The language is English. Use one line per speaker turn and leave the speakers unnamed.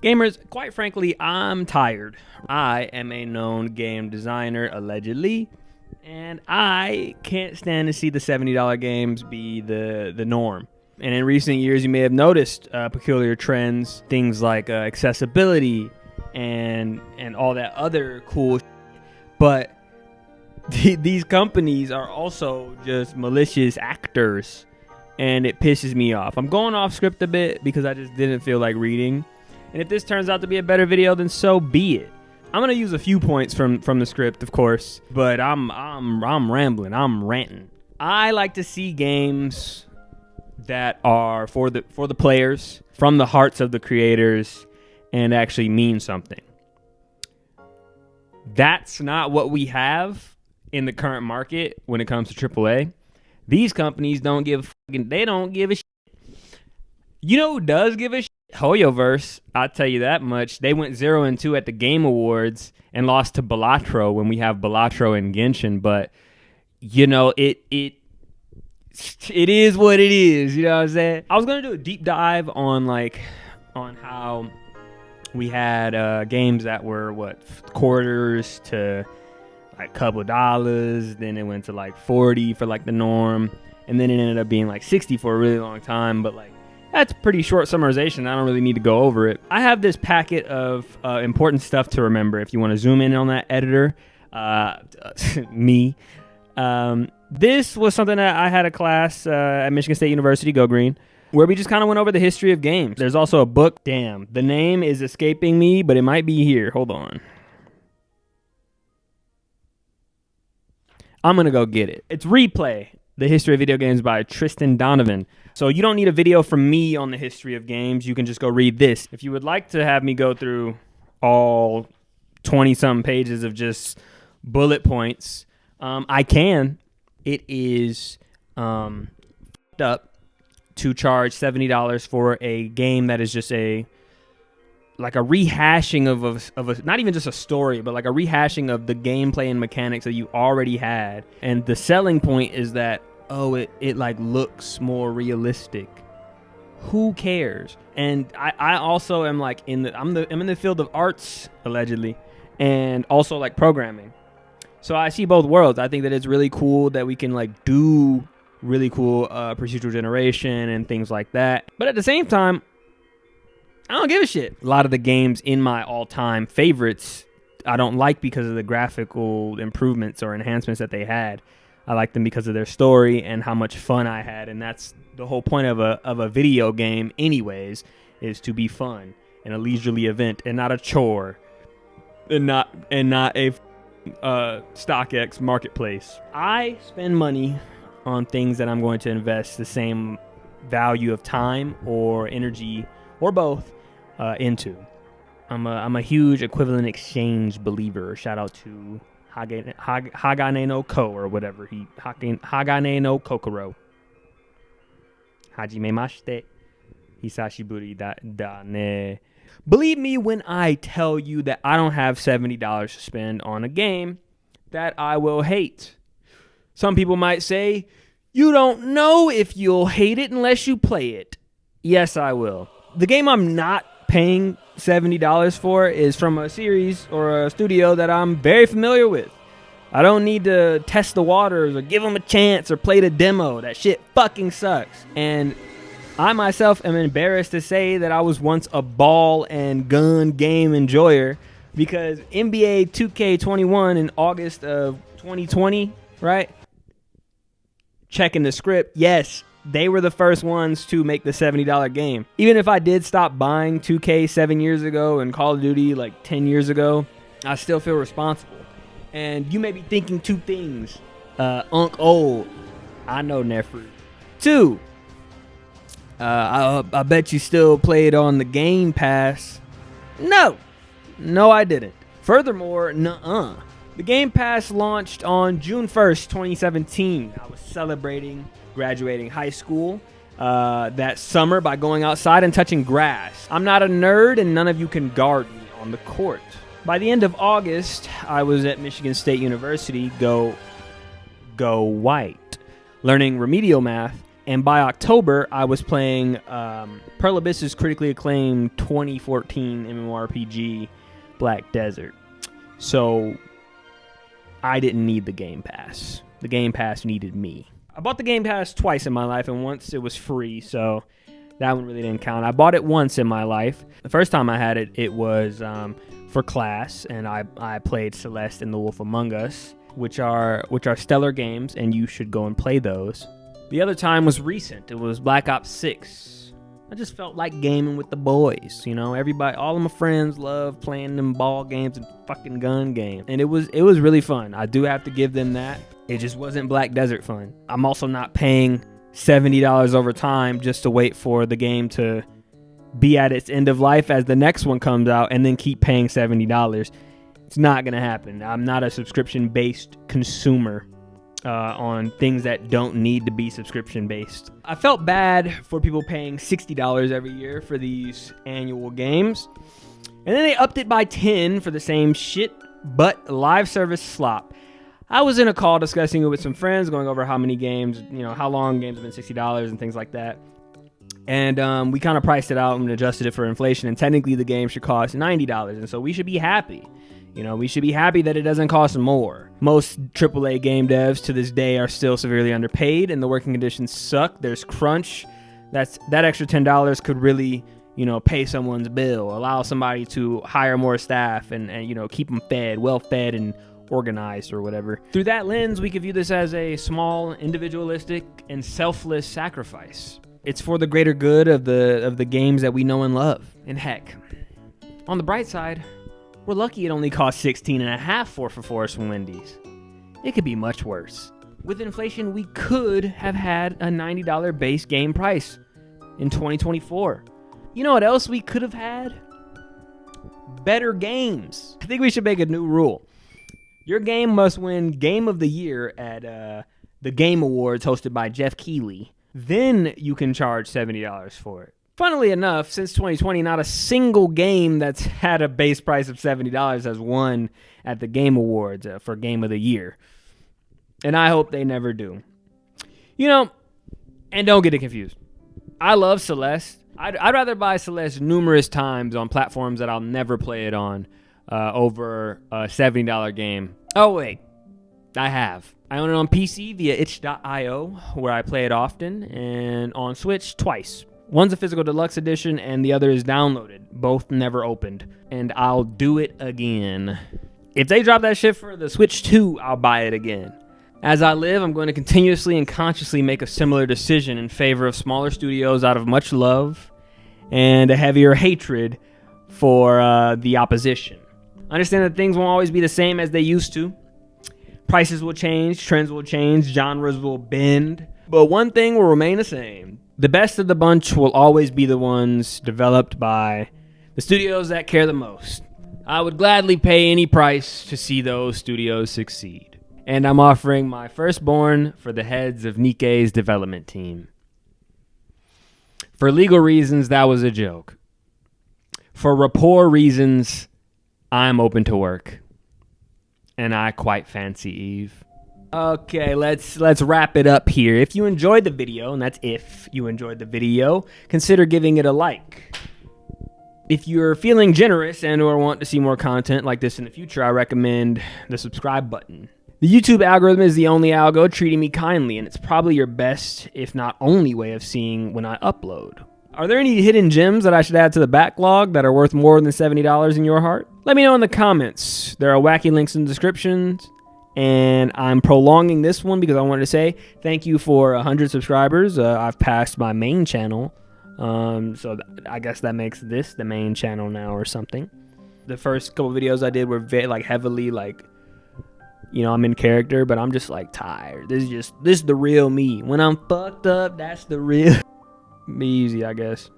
Gamers, quite frankly, I'm tired. I am a known game designer, allegedly, and I can't stand to see the $70 games be the norm. And in recent years, you may have noticed peculiar trends, things like accessibility and all that other cool shit. But these companies are also just malicious actors, and it pisses me off. I'm going off script a bit because I just didn't feel like reading. And if this turns out to be a better video, then so be it. I'm gonna use a few points from the script, of course, but I'm rambling. I'm ranting. I like to see games that are for the players, from the hearts of the creators, and actually mean something. That's not what we have in the current market when it comes to AAA. These companies don't give a shit. You know who does give a shit? Hoyoverse, I'll tell you that much. They went 0-2 at the Game Awards and lost to Balatro when we have Balatro and Genshin. But you know, it is what it is. You know what I'm saying? I was gonna do a deep dive on how we had games that were quarters to like a couple dollars. Then it went to like 40 for like the norm, and then it ended up being like 60 for a really long time. But like, that's pretty short summarization. I don't really need to go over it. I have this packet of important stuff to remember. If you want to zoom in on that, editor, me. This was something that I had a class at Michigan State University, Go Green, where we just kind of went over the history of games. There's also a book. Damn, the name is escaping me, but it might be here. Hold on. I'm going to go get it. It's Replay, The History of Video Games by Tristan Donovan. So you don't need a video from me on the history of games. You can just go read this. If you would like to have me go through all 20-something pages of just bullet points, I can. It is up to charge $70 for a game that is just a rehashing of a not even just a story, but like a rehashing of the gameplay and mechanics that you already had. And the selling point is that, it like looks more realistic. Who cares? And I also am like I'm in the field of arts, allegedly, and also like programming. So I see both worlds. I think that it's really cool that we can like do really cool procedural generation and things like that. But at the same time, I don't give a shit. A lot of the games in my all-time favorites I don't like because of the graphical improvements or enhancements that they had. I like them because of their story and how much fun I had, and that's the whole point of a video game anyways, is to be fun and a leisurely event and not a chore and not a StockX marketplace. I spend money on things that I'm going to invest the same value of time or energy or both into. I'm a huge equivalent exchange believer. Shout out to Hagane no Ko or whatever. Hagane no Kokoro. Hajime mashite. Hisashiburi da ne. Believe me when I tell you that I don't have $70 to spend on a game that I will hate. Some people might say, you don't know if you'll hate it unless you play it. Yes, I will. The game I'm not paying $70 for is from a series or a studio that I'm very familiar with. I don't need to test the waters or give them a chance or play the demo. That shit fucking sucks. And I myself am embarrassed to say that I was once a ball and gun game enjoyer, because NBA 2K21 in August of 2020, right? Checking the script, yes, they were the first ones to make the $70 game. Even if I did stop buying 2K 7 years ago and Call of Duty like 10 years ago, I still feel responsible. And you may be thinking two things. Unk old. I know Nefru. 2, I bet you still played on the Game Pass. No, I didn't. Furthermore, nuh-uh. The Game Pass launched on June 1st, 2017. I was celebrating graduating high school that summer by going outside and touching grass. I'm not a nerd, and none of you can guard me on the court. By the end of August, I was at Michigan State University, go white, learning remedial math And by October, I was playing Pearl Abyss's critically acclaimed 2014 MMORPG, Black Desert. So I didn't need the Game Pass. The Game Pass needed me. I bought the Game Pass twice in my life, and once it was free, so that one really didn't count. I bought it once in my life. The first time I had it, it was for class, and I played Celeste and The Wolf Among Us, which are stellar games, and you should go and play those. The other time was recent. It was Black Ops 6. I just felt like gaming with the boys, you know. Everybody, all of my friends love playing them ball games and fucking gun games, and it was really fun. I do have to give them that. It just wasn't Black Desert fun. I'm also not paying $70 over time just to wait for the game to be at its end of life as the next one comes out and then keep paying $70. It's not going to happen. I'm not a subscription-based consumer on things that don't need to be subscription-based. I felt bad for people paying $60 every year for these annual games. And then they upped it by $10 for the same shit, but live service slop. I was in a call discussing it with some friends, going over how many games, you know, how long games have been $60 and things like that. And we kind of priced it out and adjusted it for inflation. And technically the game should cost $90. And so we should be happy. You know, we should be happy that it doesn't cost more. Most AAA game devs to this day are still severely underpaid and the working conditions suck. There's crunch. That extra $10 could really, you know, pay someone's bill, allow somebody to hire more staff and you know, keep them fed, well fed and organized or whatever. Through that lens, we could view this as a small, individualistic, and selfless sacrifice. It's for the greater good of the games that we know and love. And heck, on the bright side, we're lucky it only cost $16.50 for us from Wendy's. It could be much worse. With inflation, we could have had a $90 base game price in 2024. You know what else we could have had? Better games. I think we should make a new rule. Your game must win Game of the Year at the Game Awards hosted by Jeff Keighley. Then you can charge $70 for it. Funnily enough, since 2020, not a single game that's had a base price of $70 has won at the Game Awards for Game of the Year. And I hope they never do. You know, and don't get it confused. I love Celeste. I'd rather buy Celeste numerous times on platforms that I'll never play it on over a $70 game. Oh, wait. I have. I own it on PC via itch.io, where I play it often, and on Switch twice. One's a physical deluxe edition, and the other is downloaded. Both never opened. And I'll do it again. If they drop that shit for the Switch 2, I'll buy it again. As I live, I'm going to continuously and consciously make a similar decision in favor of smaller studios out of much love and a heavier hatred for the opposition. I understand that things won't always be the same as they used to. Prices will change, trends will change, genres will bend. But one thing will remain the same. The best of the bunch will always be the ones developed by the studios that care the most. I would gladly pay any price to see those studios succeed. And I'm offering my firstborn for the heads of Nikkei's development team. For legal reasons, that was a joke. For rapport reasons, I'm open to work. And I quite fancy Eve. Okay, let's wrap it up here. If you enjoyed the video, and that's if you enjoyed the video, consider giving it a like. If you're feeling generous and or want to see more content like this in the future, I recommend the subscribe button. The YouTube algorithm is the only algo treating me kindly, and it's probably your best, if not only, way of seeing when I upload. Are there any hidden gems that I should add to the backlog that are worth more than $70 in your heart? Let me know in the comments. There are wacky links in the descriptions, and I'm prolonging this one because I wanted to say thank you for 100 subscribers. I've passed my main channel, so I guess that makes this the main channel now or something. The first couple videos I did were heavily I'm in character, but I'm just tired. This is the real me. When I'm fucked up, that's the real. Be easy, I guess.